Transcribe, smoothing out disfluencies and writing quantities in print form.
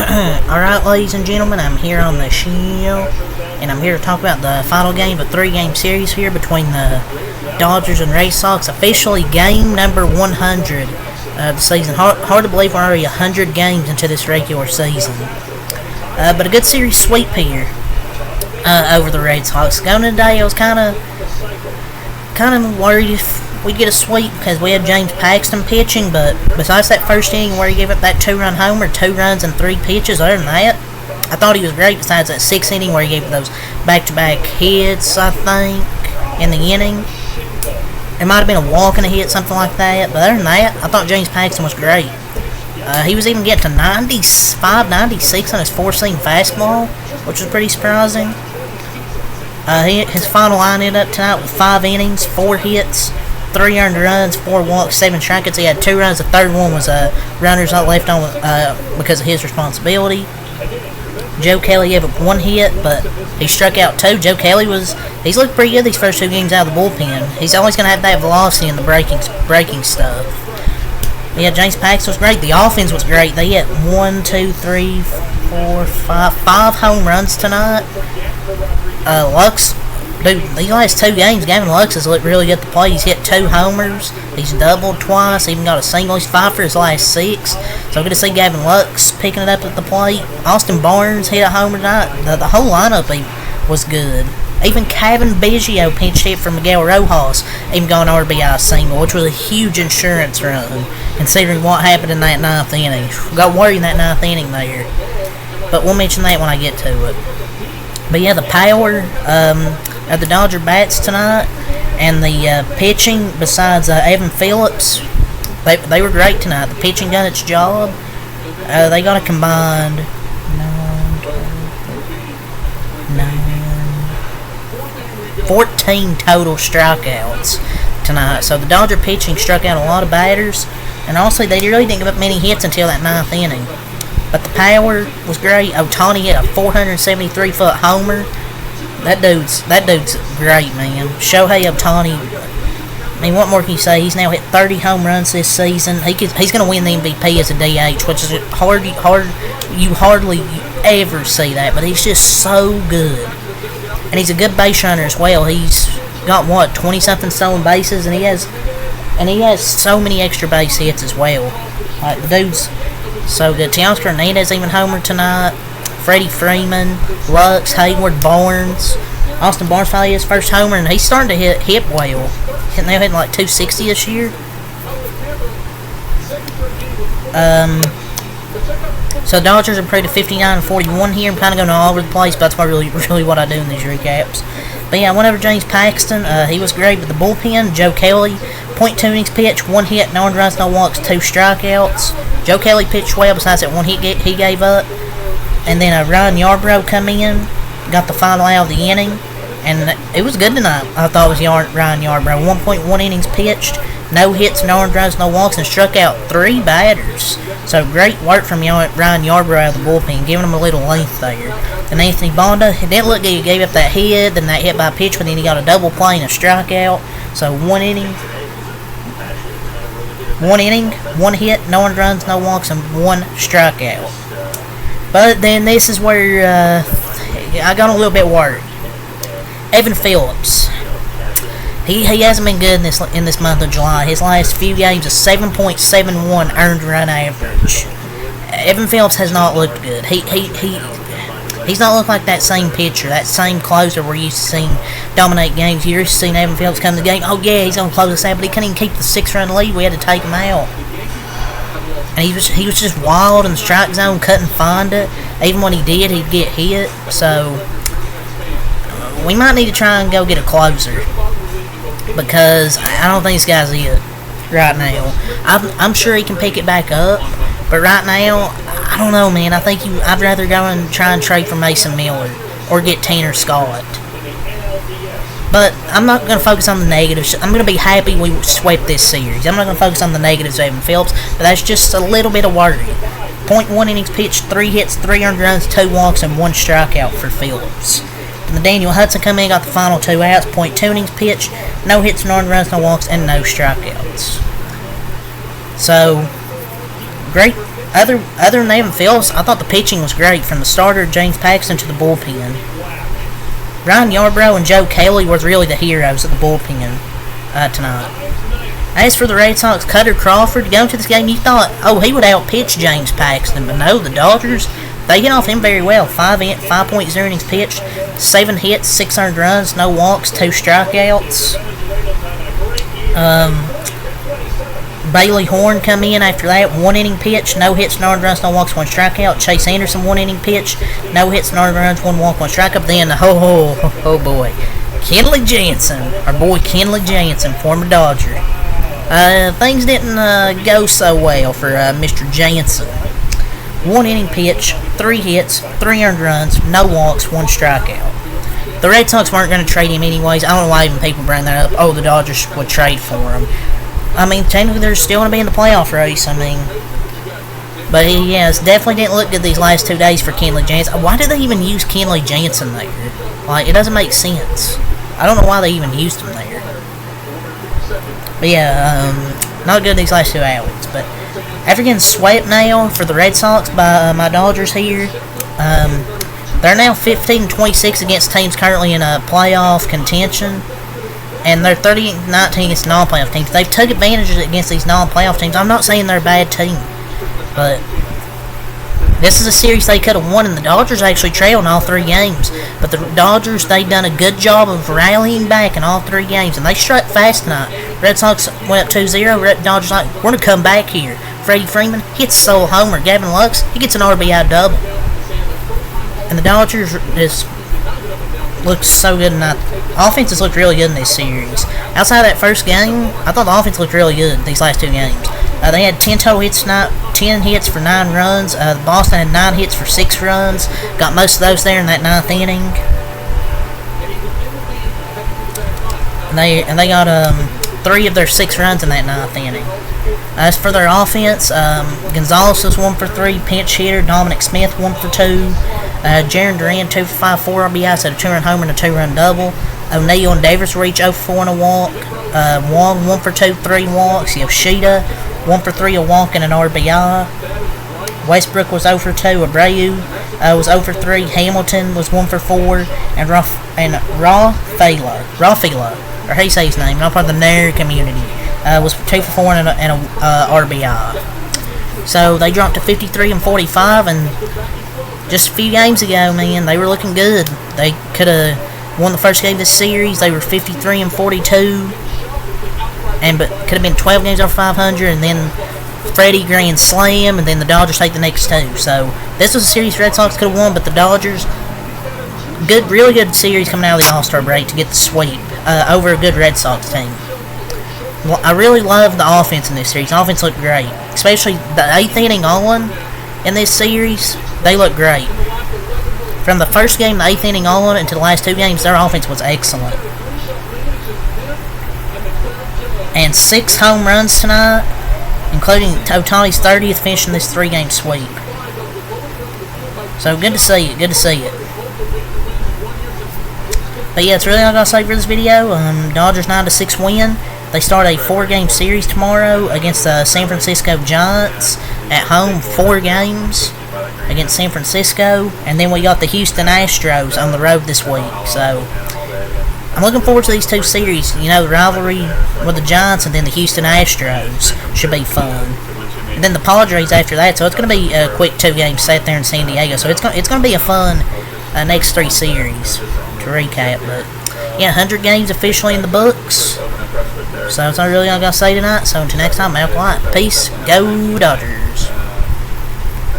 Alright, ladies and gentlemen, I'm here on the show, and I'm here to talk about the final game of a 3-game series here between the Dodgers and Red Sox. Officially game number 100 of the season. Hard to believe we're already 100 games into this regular season. But a good series sweep here over the Red Sox. Going today, I was kind of worried if we get a sweep because we had James Paxton pitching, but besides that first inning where he gave up that 2-run homer, 2 runs and 3 pitches, other than that, I thought he was great. Besides that 6th inning where he gave those back-to-back hits, I think, in the inning. It might have been a walk and a hit, something like that, but other than that, I thought James Paxton was great. He was even getting to 95, 96 on his 4-seam fastball, which was pretty surprising. His final line ended up tonight with 5 innings, 4 hits, 3 earned runs, 4 walks, 7 strikeouts. He had 2 runs. The third one was runners not left on because of his responsibility. Joe Kelly gave up 1 hit, but he struck out 2. Joe Kelly he's looked pretty good these first 2 games out of the bullpen. He's always going to have that velocity in the breaking stuff. Yeah, James Paxton was great. The offense was great. They hit 5 home runs tonight. Lux, dude, these last 2 games, Gavin Lux has looked really good at the plate. He's hit 2 homers. He's doubled twice. Even got a single. He's 5 for his last 6. So good to see Gavin Lux picking it up at the plate. Austin Barnes hit a homer tonight. The whole lineup was good. Even Kevin Biggio pinched hit for Miguel Rojas, even got an RBI single, which was a huge insurance run, considering what happened in that 9th inning. Got worried in that 9th inning there. But we'll mention that when I get to it. But yeah, the power of the Dodger bats tonight and the pitching, besides Evan Phillips, they were great tonight. The pitching done its job. They got a combined 14 total strikeouts tonight. So the Dodger pitching struck out a lot of batters, and also they really didn't give up many hits until that 9th inning. But the power was great. Ohtani hit a 473-foot homer. That dude's great, man. Shohei Ohtani. I mean, what more can you say? He's now hit 30 home runs this season. He's going to win the MVP as a DH, which is hard. You hardly ever see that, but he's just so good. And he's a good base runner as well. He's got 20-something stolen bases, and he has so many extra base hits as well. Like, the dude's so good. Teoscar Hernandez even homered tonight. Freddie Freeman, Lux, Hayward, Barnes. Austin Barnes finally his first homer, and he's starting to hit well. He's now hitting like 260 this year. So Dodgers improved to 59-41 here. I'm kind of going all over the place, but that's really what I do in these recaps. But yeah, I went over James Paxton. He was great with the bullpen. Joe Kelly, 0.2 innings pitched, 1 hit, no earned runs, no walks, 2 strikeouts. Joe Kelly pitched well besides that 1 hit he gave up. And then Ryan Yarbrough come in, got the final out of the inning. And it was good tonight. I thought it was Ryan Yarbrough. 1.1 innings pitched, no hits, no earned runs, no walks, and struck out 3 batters. So great work from Ryan Yarbrough out of the bullpen, giving him a little length there. And Anthony Bonda, it didn't look good. He gave up that hit, then that hit by pitch, but then he got a double play and a strikeout. So 1 inning, 1 hit, no earned runs, no walks, and 1 strikeout. But then this is where I got a little bit worried. Evan Phillips. He hasn't been good in this month of July. His last few games, a 7.71 earned run average. Evan Phillips has not looked good. He's not looked like that same pitcher, that same closer we're used to seeing dominate games. You're used to seeing Evan Phillips come to the game. Oh yeah, he's gonna close us out, but he couldn't even keep the 6-run lead. We had to take him out. And he was just wild in the strike zone, couldn't find it. Even when he did, he'd get hit. So we might need to try and go get a closer, because I don't think this guy's it right now. I'm sure he can pick it back up, but right now, I don't know, man. I think I'd rather go and try and trade for Mason Miller or get Tanner Scott. But I'm not going to focus on the negatives. I'm going to be happy we swept this series. I'm not going to focus on the negatives of Evan Phillips, but that's just a little bit of worry. 0.1 innings pitched, 3 hits, 3 earned runs, 2 walks, and 1 strikeout for Phillips. And Daniel Hudson come in, got the final 2 outs, 0.2 innings pitched, no hits, no earned runs, no walks, and no strikeouts. So, great other than Evan Phillips, I thought the pitching was great from the starter James Paxton to the bullpen. Ryan Yarbrough and Joe Kelly were really the heroes of the bullpen tonight. As for the Red Sox, Cutter Crawford, going to this game, you thought, oh, he would outpitch James Paxton, but no, the Dodgers, they get off him very well. 5.0 innings pitched, 7 hits, 6 earned runs, no walks, 2 strikeouts. Bailey Horn come in after that, 1 inning pitch, no hits, no earned runs, no walks, 1 strikeout. Chase Anderson, 1 inning pitch, no hits, no earned runs, 1 walk, 1 strikeout. Then, oh boy, Kenley Jansen, our boy Kenley Jansen, former Dodger. Things didn't go so well for Mr. Jansen. 1 inning pitch, 3 hits, 3 earned runs, no walks, 1 strikeout. The Red Sox weren't going to trade him anyways. I don't know why even people bring that up. Oh, the Dodgers would trade for him. I mean, technically they're still going to be in the playoff race. I mean, but he definitely didn't look good these last 2 days for Kenley Jansen. Why did they even use Kenley Jansen there? Like, it doesn't make sense. I don't know why they even used him there. But yeah, not good these last 2 outings. But after getting swept now for the Red Sox by my Dodgers here, they're now 15-26 against teams currently in a playoff contention. And they're 30-19 against non-playoff teams. They've took advantage against these non-playoff teams. I'm not saying they're a bad team, but this is a series they could have won, and the Dodgers actually trailed in all 3 games. But the Dodgers, they've done a good job of rallying back in all 3 games, and they struck fast tonight. Red Sox went up 2-0. Dodgers like, we're going to come back here. Freddie Freeman hits a solo homer. Gavin Lux, he gets an RBI double. And the Dodgers just looks so good tonight. Offenses looked really good in this series. Outside of that first game, I thought the offense looked really good these last 2 games. They had 10 total hits tonight, 10 hits for 9 runs. Boston had 9 hits for 6 runs. Got most of those there in that 9th inning. And they got 3 of their 6 runs in that 9th inning. As for their offense, Gonzalez was 1 for 3, pinch hitter. Dominic Smith 1 for 2. Jarren Duran 2 for 5, 4 RBIs, had a 2-run homer and a 2-run double. O'Neill and Davis were each 0 for 4 and a walk. Wong 1 for 2, 3 walks. Yoshida 1 for 3, a walk and an RBI. Westbrook was 0 for 2. Abreu was 0 for 3. Hamilton was 1 for 4. And Rafaela, or how you say his name, not part of the Nair community, was 2 for 4 and a RBI. So they dropped to 53-45, and just a few games ago, man, they were looking good. They could have won the first game of this series. They were 53-42, but could have been 12 games over 500, and then Freddie grand slam, and then the Dodgers take the next 2. So this was a series Red Sox could have won, but the Dodgers, really good series coming out of the All-Star break to get the sweep over a good Red Sox team. Well, I really love the offense in this series. The offense looked great, especially the 8th inning on in this series. They look great. From the first game, the 8th inning on, into the last 2 games, their offense was excellent. And 6 home runs tonight, including Ohtani's 30th, finishing this 3-game sweep. So good to see it. Good to see it. But yeah, that's really all I gotta say for this video. Dodgers 9-6 win. They start a 4-game series tomorrow against the San Francisco Giants at home. 4 games against San Francisco, and then we got the Houston Astros on the road this week. So I'm looking forward to these 2 series. You know, the rivalry with the Giants and then the Houston Astros should be fun. And then the Padres after that. So it's going to be a quick 2-game set there in San Diego. So it's going to be a fun next 3 series to recap. But yeah, 100 games officially in the books. So that's all really all I got to say tonight. So until next time, Malcolm White. Peace. Go Dodgers.